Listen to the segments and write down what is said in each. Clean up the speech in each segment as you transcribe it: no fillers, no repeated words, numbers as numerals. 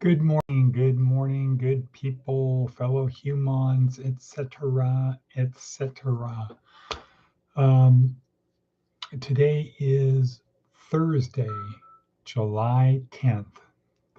good morning, good people, fellow humans, etc., etc. Um, Today is Thursday, July 10th.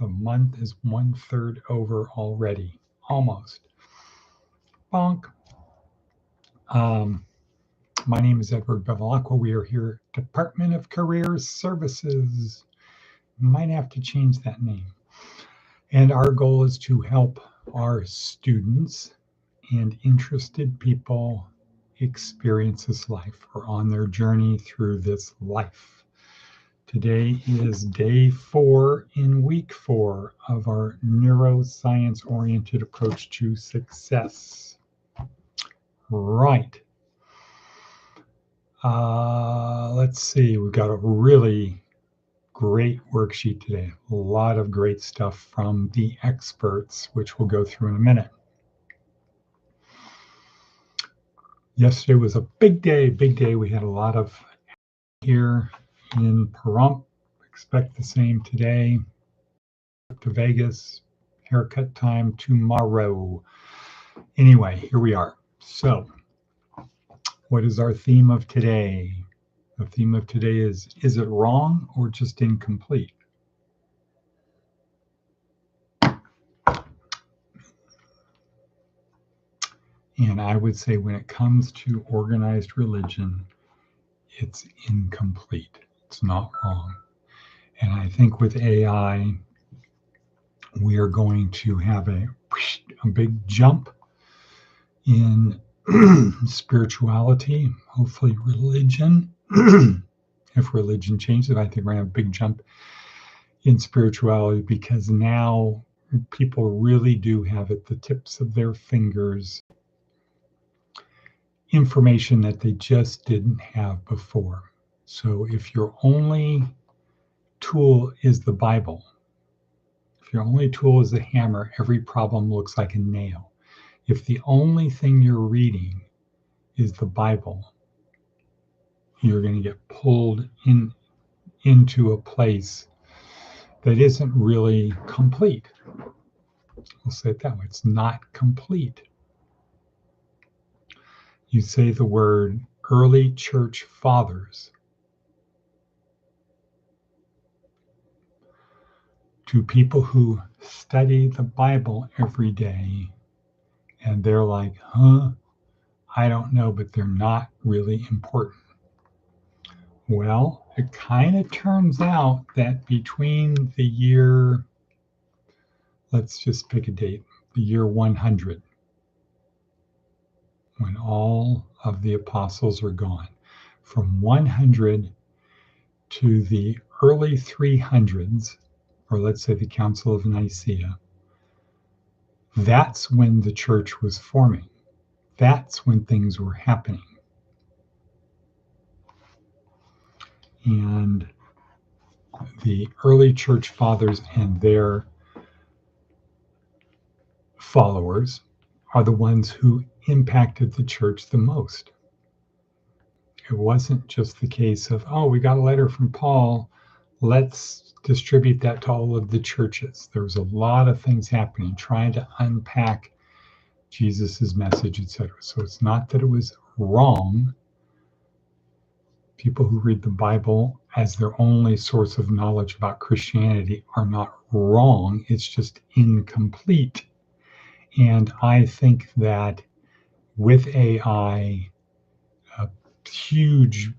The month is 1/3 over already, almost. Bonk. Um, my name is Edward Bevilacqua. We are here, Department of Career Services. Might have to change that name. And our goal is to help our students and interested people experience this life or on their journey through this life. Today is day 4 in week 4 of our neuroscience oriented approach to success. Right. Let's see, we've got a really great worksheet today. A lot of great stuff from the experts, which we'll go through in a minute. Yesterday was a big day, We had a lot of here in Pahrump. Expect the same today. To Vegas, haircut time tomorrow. Anyway, here we are. So, what is our theme of today? The theme of today is it wrong or just incomplete? And I would say when it comes to organized religion, it's incomplete. It's not wrong. And I think with AI, we are going to have a big jump in spirituality, hopefully religion. If religion changes, I think we're going to have a big jump in spirituality because now people really do have at the tips of their fingers information that they just didn't have before. So if your only tool is the Bible, if your only tool is a hammer, every problem looks like a nail. If the only thing you're reading is the Bible, you're going to get pulled into a place that isn't really complete. We'll say it that way. It's not complete. You say the word early church fathers to people who study the Bible every day, and they're like, I don't know, but they're not really important. Well, it kind of turns out that between the year, let's just pick a date, the year 100, when all of the apostles are gone, from 100 to the early 300s, or let's say the Council of Nicaea, that's when the church was forming. That's when things were happening. And the early church fathers and their followers are the ones who impacted the church the most. It wasn't just the case of, we got a letter from Paul, let's distribute that to all of the churches. There was a lot of things happening, trying to unpack Jesus's message, etc. So it's not that it was wrong. People who read the Bible as their only source of knowledge about Christianity are not wrong. It's just incomplete. And I think that with AI, a huge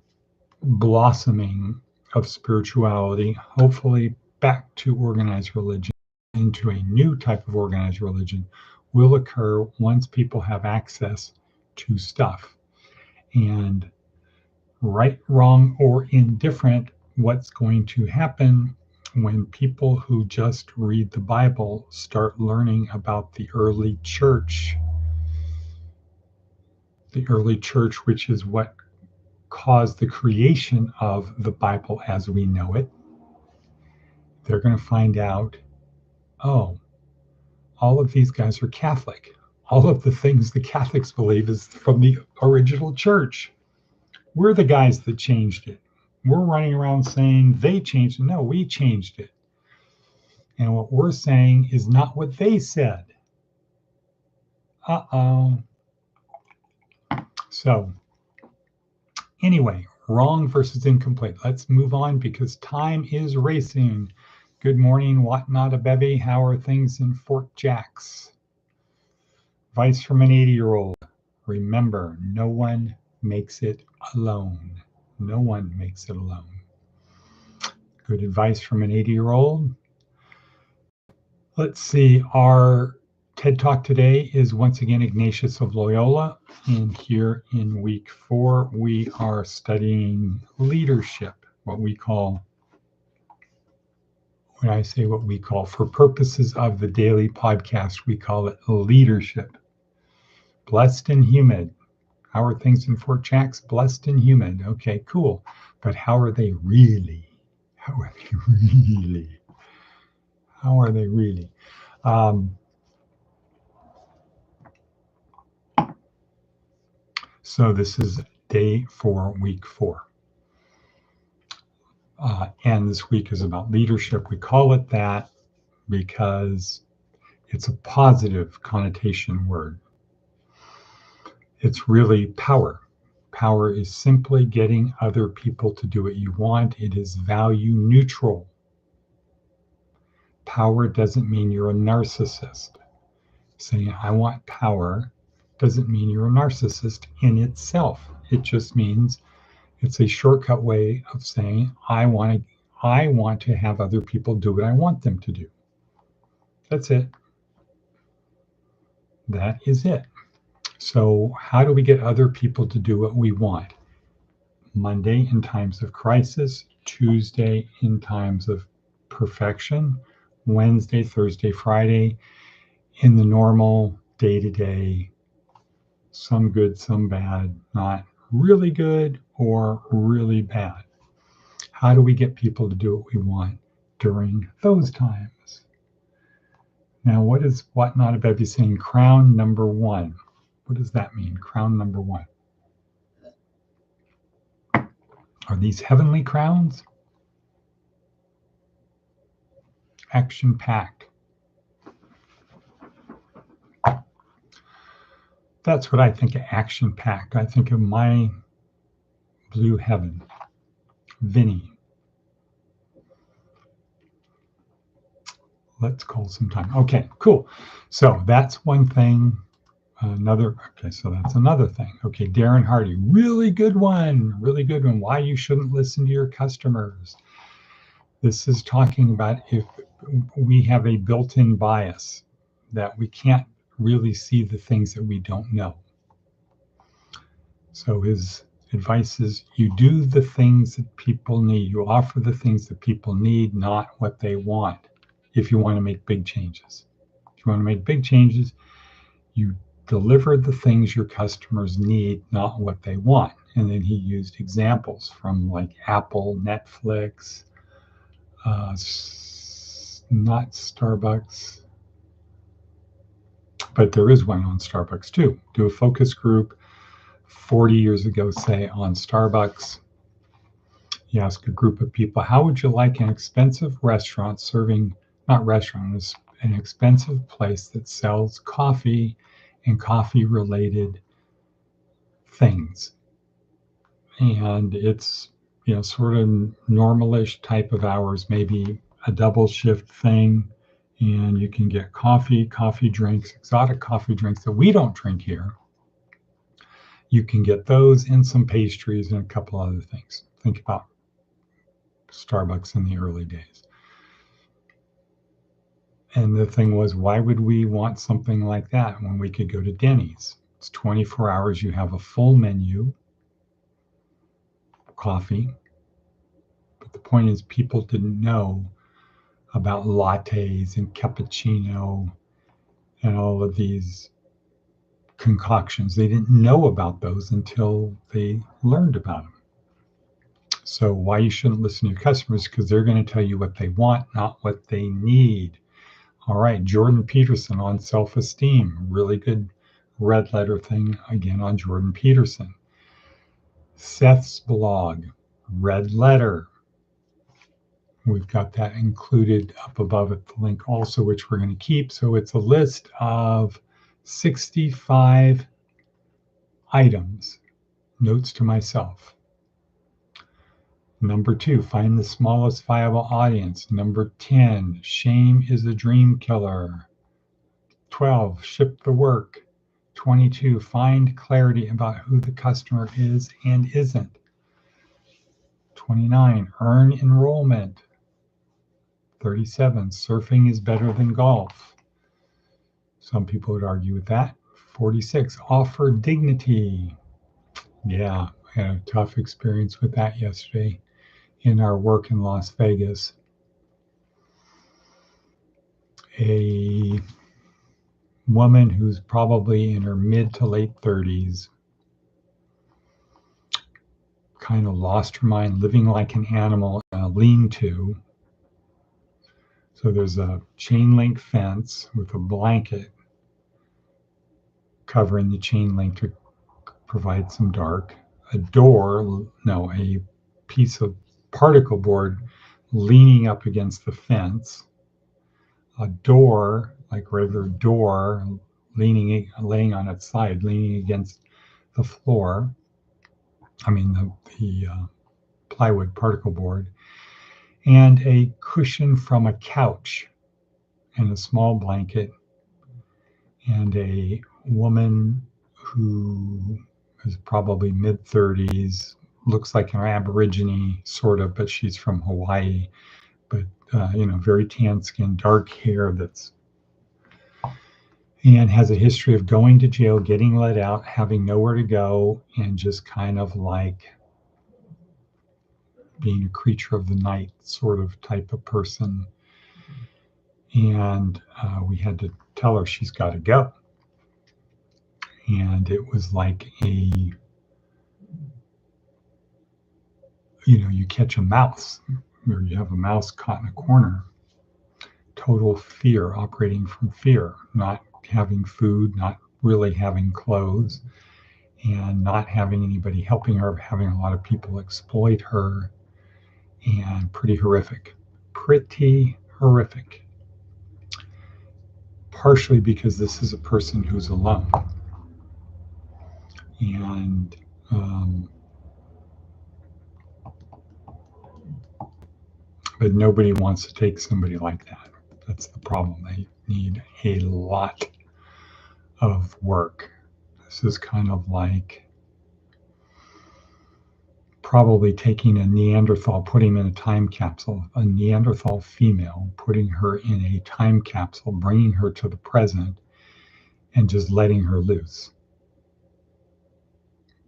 blossoming of spirituality, hopefully back to organized religion, into a new type of organized religion, will occur once people have access to stuff. And right, wrong, or indifferent, what's going to happen when people who just read the Bible start learning about the early church, which is what caused the creation of the Bible as we know it, they're going to find out, all of these guys are Catholic. All of the things the Catholics believe is from the original church. We're the guys that changed it. We're running around saying they changed it. No, we changed it. And what we're saying is not what they said. Uh-oh. So anyway, wrong versus incomplete. Let's move on because time is racing. Good morning, Watnata Bebe. How are things in Fort Jacks? Advice from an 80-year-old. Remember, no one makes it alone. No one makes it alone. Good advice from an 80-year-old. Let's see, our TED Talk today is once again Ignatius of Loyola. And here in week 4, we are studying leadership, what we call, when I say what we call, for purposes of the daily podcast, we call it leadership. Blessed and humid. How are things in Fort Jacks? Blessed and humid. Okay, cool. But how are they really? How are they really? How are they really? So this is day 4, week 4. And this week is about leadership. We call it that because it's a positive connotation word. It's really power. Power is simply getting other people to do what you want. It is value neutral. Power doesn't mean you're a narcissist. Saying, I want power doesn't mean you're a narcissist in itself. It just means it's a shortcut way of saying, I want to have other people do what I want them to do. That's it. That is it. So how do we get other people to do what we want? Monday in times of crisis, Tuesday in times of perfection, Wednesday, Thursday, Friday in the normal day-to-day, some good, some bad, not really good or really bad. How do we get people to do what we want during those times? Now, what is Watnata Bebe saying? Crown number 1. What does that mean? Crown number 1. Are these heavenly crowns? Action-packed. That's what I think of action-packed. I think of my blue heaven, Vinny. Let's call some time. Okay, cool. So that's one thing. So that's another thing. Okay, Darren Hardy, really good one. Really good one. Why you shouldn't listen to your customers. This is talking about if we have a built-in bias that we can't really see the things that we don't know. So his advice is you do the things that people need. You offer the things that people need, not what they want, if you want to make big changes. If you want to make big changes, you deliver the things your customers need, not what they want. And then he used examples from like Apple, Netflix, not Starbucks, but there is one on Starbucks too. Do a focus group 40 years ago, say, on Starbucks. You ask a group of people, how would you like an expensive restaurant serving, not restaurant, it's an expensive place that sells coffee and coffee-related things. And it's, sort of normalish type of hours, maybe a double shift thing. And you can get coffee drinks, exotic coffee drinks that we don't drink here. You can get those and some pastries and a couple other things. Think about Starbucks in the early days. And the thing was, why would we want something like that when we could go to Denny's? It's 24 hours. You have a full menu, coffee. But the point is, people didn't know about lattes and cappuccino and all of these concoctions. They didn't know about those until they learned about them. So why you shouldn't listen to your customers, because they're going to tell you what they want, not what they need. All right, Jordan Peterson on self-esteem. Really good red letter thing again on Jordan Peterson. Seth's blog, red letter. We've got that included up above at the link also, which we're going to keep. So it's a list of 65 items, notes to myself. Number 2, find the smallest viable audience. Number 10, shame is a dream killer. 12, ship the work. 22, find clarity about who the customer is and isn't. 29, earn enrollment. 37, surfing is better than golf. Some people would argue with that. 46, offer dignity. Yeah, I had a tough experience with that yesterday in our work in Las Vegas. A woman who's probably in her mid to late 30s, kind of lost her mind, living like an animal in a lean-to. So there's a chain link fence with a blanket covering the chain link to provide some dark. A piece of particle board leaning up against the fence. A door, like regular door, laying on its side, leaning against the floor. The plywood particle board, and a cushion from a couch, and a small blanket, and a woman who is probably mid-30s, looks like an Aborigine, sort of, but she's from Hawaii, but very tan skin, dark hair, and has a history of going to jail, getting let out, having nowhere to go, and just kind of like being a creature of the night sort of type of person. And we had to tell her she's got to go. And it was like you catch a mouse, or you have a mouse caught in a corner. Total fear, operating from fear, not having food, not really having clothes, and not having anybody helping her, having a lot of people exploit her, and pretty horrific. Partially because this is a person who's alone. And but nobody wants to take somebody like that. That's the problem. They need a lot of work. This is kind of like probably taking a Neanderthal, putting him in a time capsule, a Neanderthal female, putting her in a time capsule, bringing her to the present, and just letting her loose.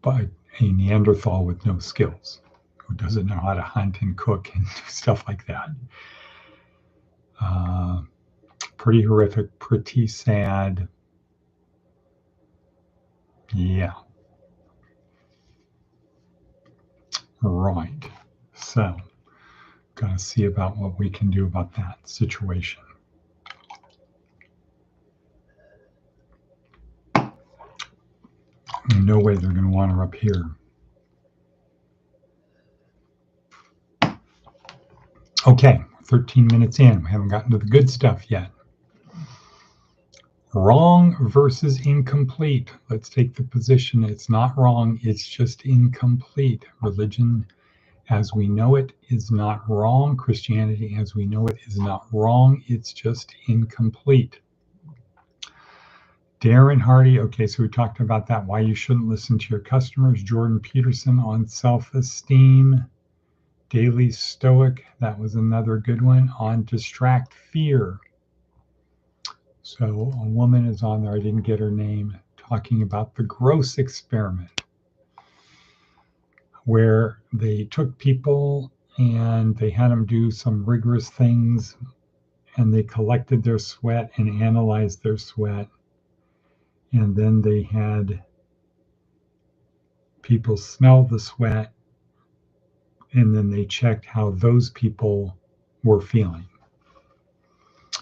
But a Neanderthal with no skills, who doesn't know how to hunt and cook and do stuff like that. Pretty horrific, pretty sad. Yeah. Right. So, got to see about what we can do about that situation. No way they're going to want her up here. Okay, 13 minutes in. We haven't gotten to the good stuff yet. Wrong versus incomplete. Let's take the position. It's not wrong. It's just incomplete. Religion as we know it is not wrong. Christianity as we know it is not wrong. It's just incomplete. Darren Hardy. Okay, so we talked about that. Why you shouldn't listen to your customers. Jordan Peterson on self-esteem. Daily Stoic. That was another good one. On distract fear. So a woman is on there, I didn't get her name, talking about the gross experiment, where they took people and they had them do some rigorous things, and they collected their sweat and analyzed their sweat. And then they had people smell the sweat, and then they checked how those people were feeling.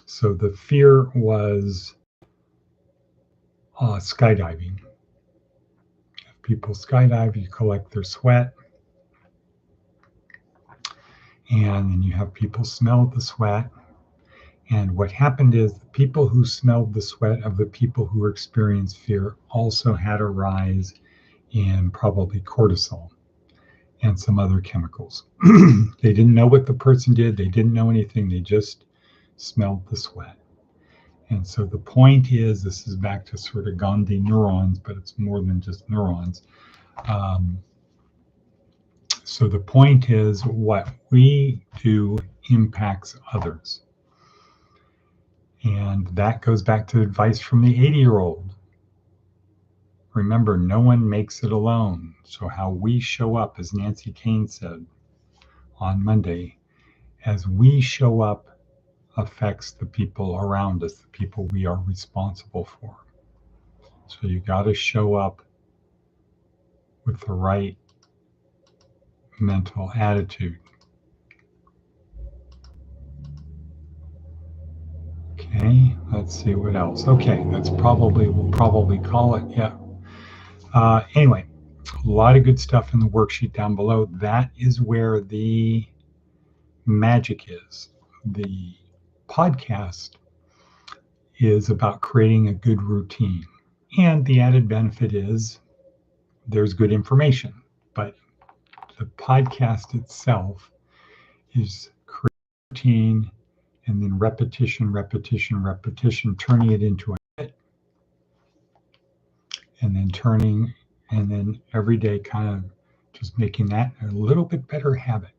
So the fear was skydiving. If people skydive, you collect their sweat. And then you have people smell the sweat. And what happened is the people who smelled the sweat of the people who experienced fear also had a rise in probably cortisol and some other chemicals. They didn't know what the person did. They didn't know anything. They just smelled the sweat. And so the point is, this is back to sort of Gandhi neurons, but it's more than just neurons. So the point is, what we do impacts others. And that goes back to advice from the 80-year-old. Remember, no one makes it alone. So how we show up, as Nancy Kane said on Monday, as we show up affects the people around us, the people we are responsible for. So you got to show up with the right mental attitude. Okay, let's see what else. Okay, we'll probably call it. Yeah. Anyway, a lot of good stuff in the worksheet down below. That is where the magic is. The podcast is about creating a good routine. And the added benefit is there's good information. But the podcast itself is creating a routine and then repetition, turning it into a habit, and then every day kind of just making that a little bit better habit.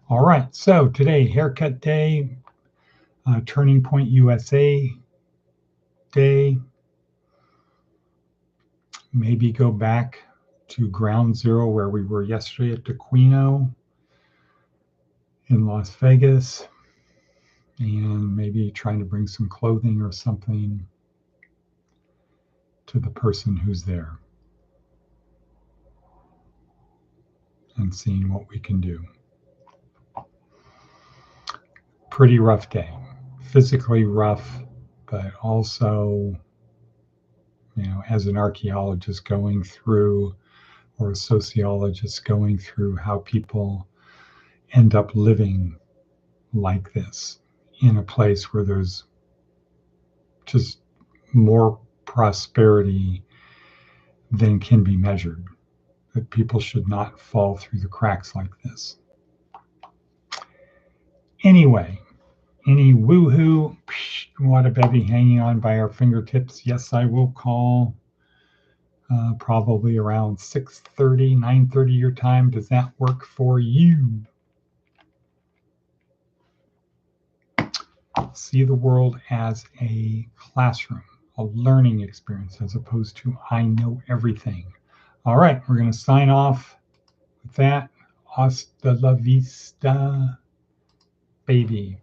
All right, so today, haircut day, Turning Point USA day. Maybe go back to ground zero where we were yesterday at Tequino in Las Vegas, and maybe trying to bring some clothing or something to the person who's there and seeing what we can do. Pretty rough day, physically rough, but also, as an archaeologist going through, or a sociologist going through how people end up living like this in a place where there's just more prosperity than can be measured, that people should not fall through the cracks like this. Anyway, any woohoo, what a bevy hanging on by our fingertips. Yes, I will call probably around 6:30, 9:30 your time. Does that work for you? See the world as a classroom, a learning experience, as opposed to I know everything. All right, we're going to sign off with that. Hasta la vista, baby.